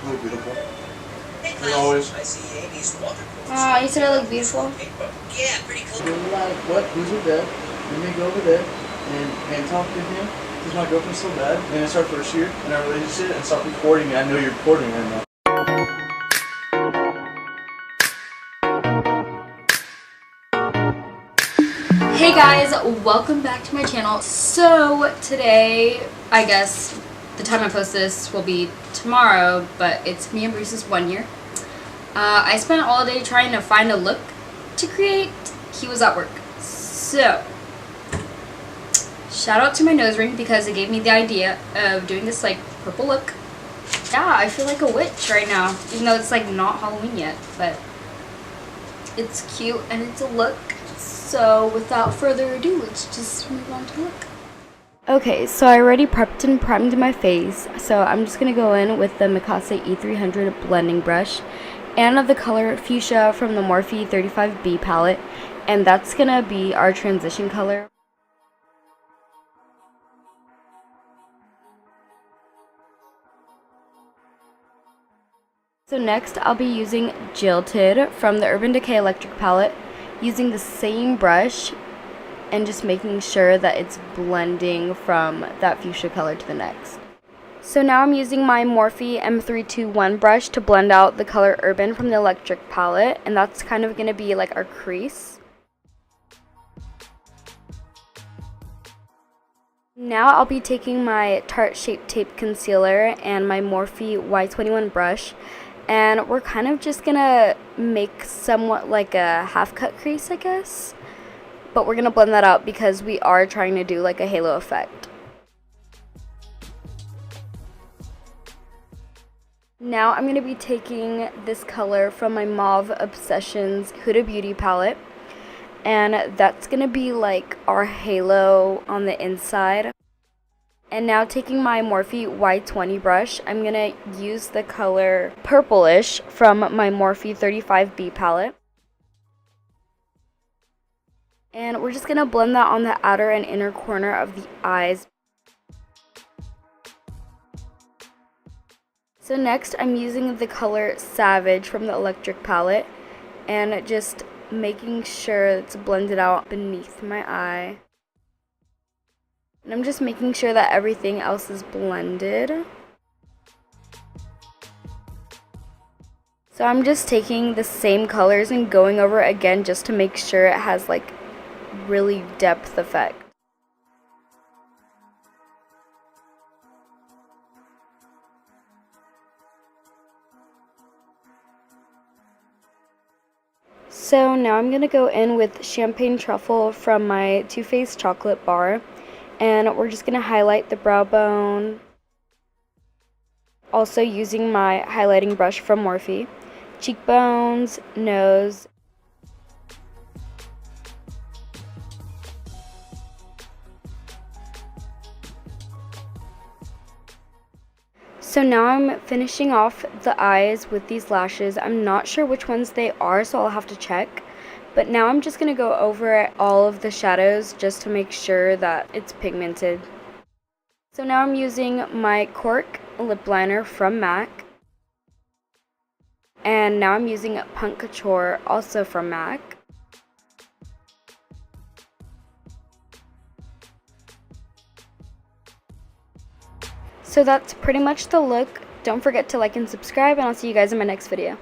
You look beautiful. Like always. I see Amy's water course. Oh, you said I look beautiful? Yeah, pretty cool. What? Who's your dad? Let me go over there and talk to him. Because my girlfriend's so bad. And it's our first year in our relationship and stop recording me. I know you're recording right now. Hey guys, welcome back to my channel. So today, I guess the time I post this will be tomorrow, but it's me and Bruce's 1 year. I spent all day trying to find a look to create. He was at work. So, shout out to my nose ring because it gave me the idea of doing this like purple look. Yeah, I feel like a witch right now, even though it's like not Halloween yet, but it's cute and it's a look. So without further ado, let's just move on to look. Okay, so I already prepped and primed my face, so I'm just going to go in with the Mikasa E300 blending brush and the color Fuchsia from the Morphe 35B palette, and that's going to be our transition color. So next, I'll be using Jilted from the Urban Decay Electric palette, using the same brush and just making sure that it's blending from that fuchsia color to the next. So now I'm using my Morphe M321 brush to blend out the color Urban from the Electric palette, and that's kind of going to be like our crease. Now I'll be taking my Tarte Shape Tape Concealer and my Morphe Y21 brush, and we're kind of just gonna make somewhat like a half cut crease, I guess, but we're gonna blend that out because we are trying to do like a halo effect. Now I'm gonna be taking this color from my Mauve Obsessions Huda Beauty palette, and that's gonna be like our halo on the inside. And now taking my Morphe Y20 brush, I'm going to use the color Purplish from my Morphe 35B palette. And we're just going to blend that on the outer and inner corner of the eyes. So next I'm using the color Savage from the Electric palette and just making sure it's blended out beneath my eye. And I'm just making sure that everything else is blended. So I'm just taking the same colors and going over it again just to make sure it has like really depth effect. So now I'm going to go in with Champagne Truffle from my Too Faced Chocolate Bar. And we're just going to highlight the brow bone, also using my highlighting brush from Morphe, cheekbones, nose. So now I'm finishing off the eyes with these lashes. I'm not sure which ones they are, so I'll have to check. But now I'm just going to go over all of the shadows just to make sure that it's pigmented. So now I'm using my Cork lip liner from MAC. And now I'm using Punk Couture, also from MAC. So that's pretty much the look. Don't forget to like and subscribe, and I'll see you guys in my next video.